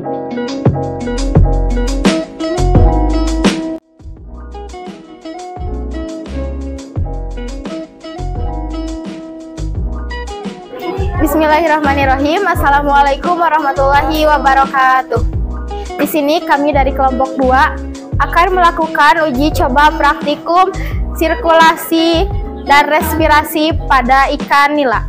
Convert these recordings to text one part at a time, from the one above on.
Bismillahirrahmanirrahim. Assalamualaikum warahmatullahi wabarakatuh. Di sini kami dari kelompok 2 akan melakukan uji coba praktikum sirkulasi dan respirasi pada ikan nila.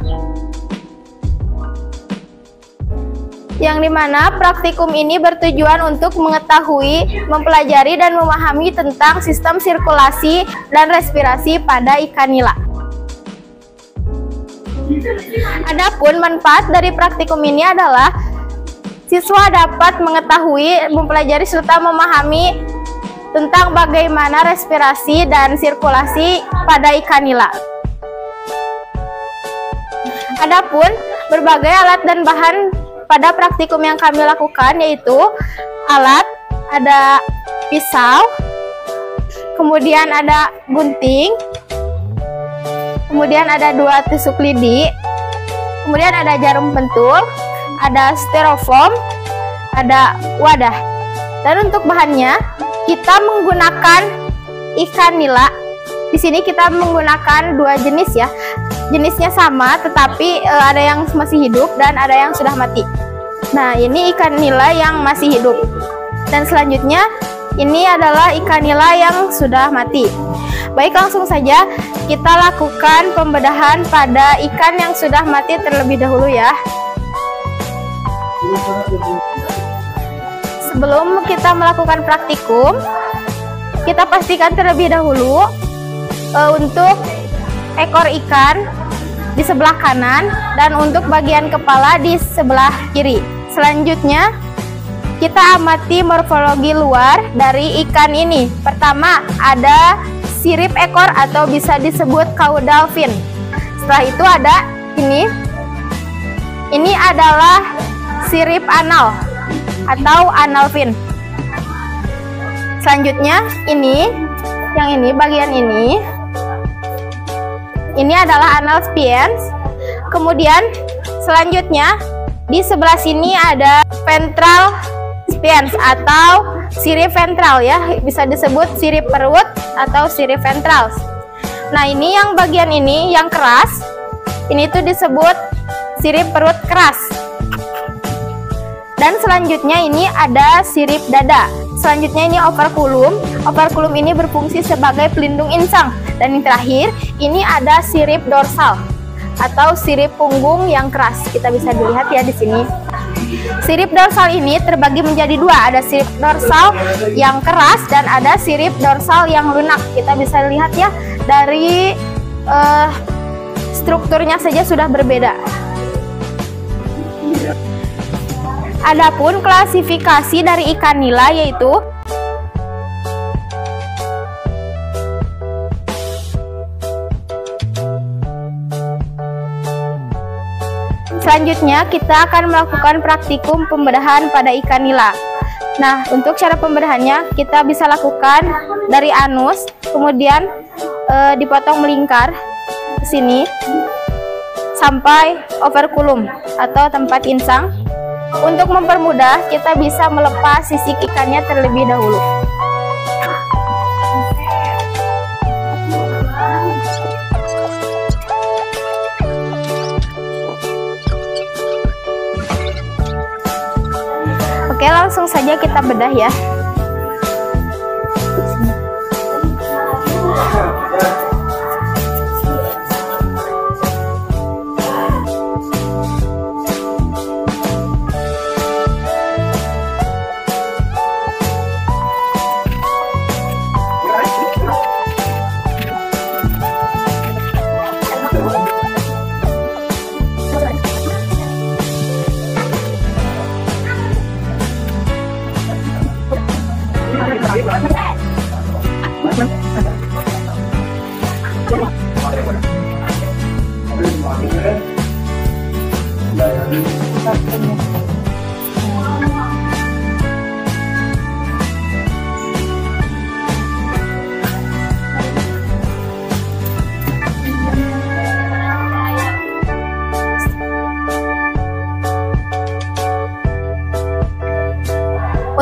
Yang dimana praktikum ini bertujuan untuk mengetahui, mempelajari, dan memahami tentang sistem sirkulasi dan respirasi pada ikan nila. Adapun manfaat dari praktikum ini adalah siswa dapat mengetahui, mempelajari, serta memahami tentang bagaimana respirasi dan sirkulasi pada ikan nila. Adapun berbagai alat dan bahan pada praktikum yang kami lakukan yaitu alat, ada pisau, kemudian ada gunting, kemudian ada 2 tusuk lidi, kemudian ada jarum pentul, ada styrofoam, ada wadah. Dan untuk bahannya kita menggunakan ikan nila. Di sini kita menggunakan 2 jenis ya. Jenisnya sama, tetapi ada yang masih hidup dan ada yang sudah mati. Nah, ini ikan nila yang masih hidup. Dan selanjutnya ini adalah ikan nila yang sudah mati. Baik, langsung saja kita lakukan pembedahan pada ikan yang sudah mati terlebih dahulu ya. Sebelum kita melakukan praktikum, kita pastikan terlebih dahulu untuk ekor ikan di sebelah kanan dan untuk bagian kepala di sebelah kiri. Selanjutnya kita amati morfologi luar dari ikan ini. Pertama, ada sirip ekor atau bisa disebut caudal fin. Setelah itu ada ini. Ini adalah sirip anal atau anal fin. Selanjutnya ini, yang ini bagian ini. Ini adalah anal spiens. Kemudian selanjutnya di sebelah sini ada ventral spiens atau sirip ventral ya, bisa disebut sirip perut atau sirip ventral. Nah, ini yang bagian ini yang keras, ini tuh disebut sirip perut keras. Dan selanjutnya ini ada sirip dada. Selanjutnya ini operculum. Operculum ini berfungsi sebagai pelindung insang. Dan yang terakhir ini ada sirip dorsal atau sirip punggung yang keras. Kita bisa dilihat ya di sini. Sirip dorsal ini terbagi menjadi 2, ada sirip dorsal yang keras dan ada sirip dorsal yang lunak. Kita bisa lihat ya dari strukturnya saja sudah berbeda. Adapun klasifikasi dari ikan nila yaitu selanjutnya kita akan melakukan praktikum pembedahan pada ikan nila. Nah, untuk cara pembedahannya kita bisa lakukan dari anus, kemudian dipotong melingkar ke sini sampai operculum atau tempat insang. Untuk mempermudah, kita bisa melepas sisik ikannya terlebih dahulu. Oke, langsung saja kita bedah ya.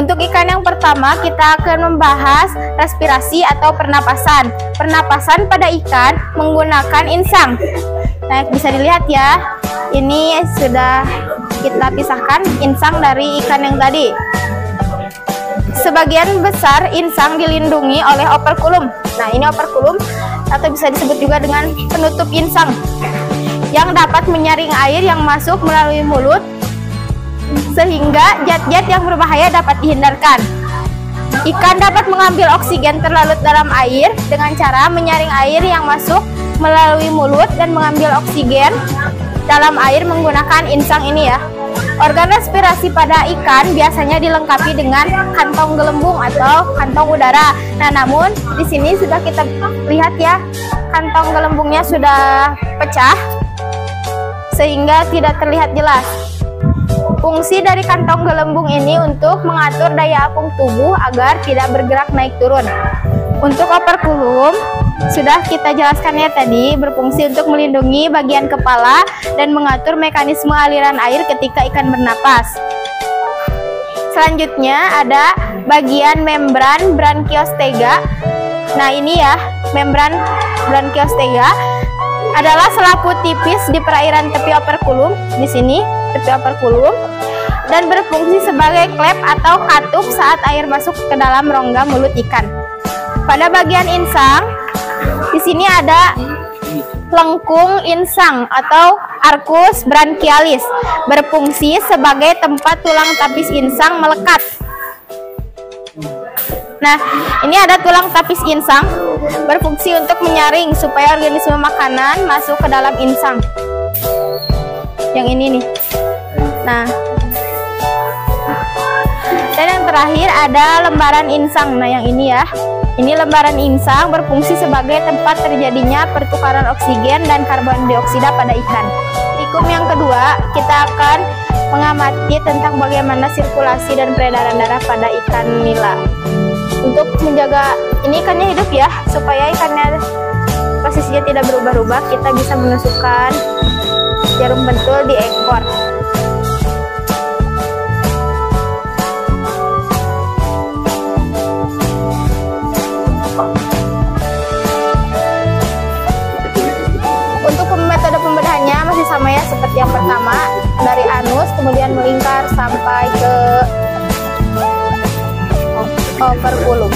Untuk ikan yang pertama, kita akan membahas respirasi atau pernapasan. Pernapasan pada ikan menggunakan insang. Nah, bisa dilihat ya, ini sudah kita pisahkan insang dari ikan yang tadi. Sebagian besar insang dilindungi oleh operkulum. Nah, ini operkulum atau bisa disebut juga dengan penutup insang yang dapat menyaring air yang masuk melalui mulut sehingga zat-zat yang berbahaya dapat dihindarkan. Ikan dapat mengambil oksigen terlarut dalam air dengan cara menyaring air yang masuk melalui mulut dan mengambil oksigen dalam air menggunakan insang ini ya. Organ respirasi pada ikan biasanya dilengkapi dengan kantong gelembung atau kantong udara. Nah, namun di sini sudah kita lihat ya, kantong gelembungnya sudah pecah sehingga tidak terlihat jelas. Fungsi dari kantong gelembung ini untuk mengatur daya apung tubuh agar tidak bergerak naik turun. Untuk operkulum sudah kita jelaskan ya tadi, berfungsi untuk melindungi bagian kepala dan mengatur mekanisme aliran air ketika ikan bernapas. Selanjutnya ada bagian membran branchiostega. Nah, ini ya, membran branchiostega adalah selaput tipis di perairan tepi operkulum, di sini tepi operkulum, dan berfungsi sebagai klep atau katup saat air masuk ke dalam rongga mulut ikan. Pada bagian insang, di sini ada lengkung insang atau arcus branchialis, berfungsi sebagai tempat tulang tapis insang melekat. Nah, ini ada tulang tapis insang, berfungsi untuk menyaring supaya organisme makanan masuk ke dalam insang. Yang ini nih. Nah, dan yang terakhir ada lembaran insang. Nah, yang ini ya. Ini lembaran insang berfungsi sebagai tempat terjadinya pertukaran oksigen dan karbon dioksida pada ikan. Ikum yang kedua, kita akan mengamati tentang bagaimana sirkulasi dan peredaran darah pada ikan nila. Untuk menjaga ini ikannya hidup ya, supaya ikannya posisinya tidak berubah-ubah, kita bisa menusukkan jarum pentul di ekor. Untuk metode pembedahannya masih sama ya seperti yang pertama, dari anus kemudian melingkar sampai ke operkulum.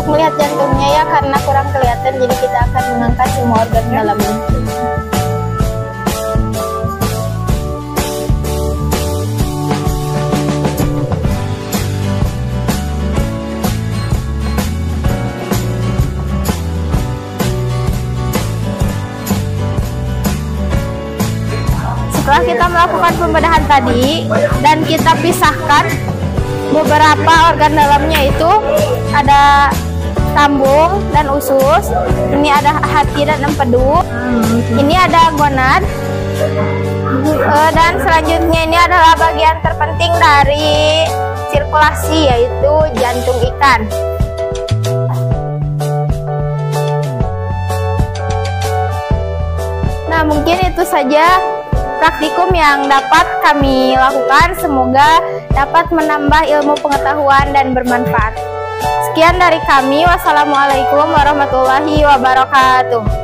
Melihat jantungnya ya, karena kurang kelihatan jadi kita akan mengangkat semua organ dalamnya. Setelah kita melakukan pembedahan tadi dan kita pisahkan beberapa organ dalamnya, itu ada lambung dan usus, ini ada hati dan empedu, ini ada gonad, dan selanjutnya ini adalah bagian terpenting dari sirkulasi, yaitu jantung ikan. Nah, mungkin itu saja praktikum yang dapat kami lakukan. Semoga dapat menambah ilmu pengetahuan dan bermanfaat. Sekian dari kami. Wassalamualaikum warahmatullahi wabarakatuh.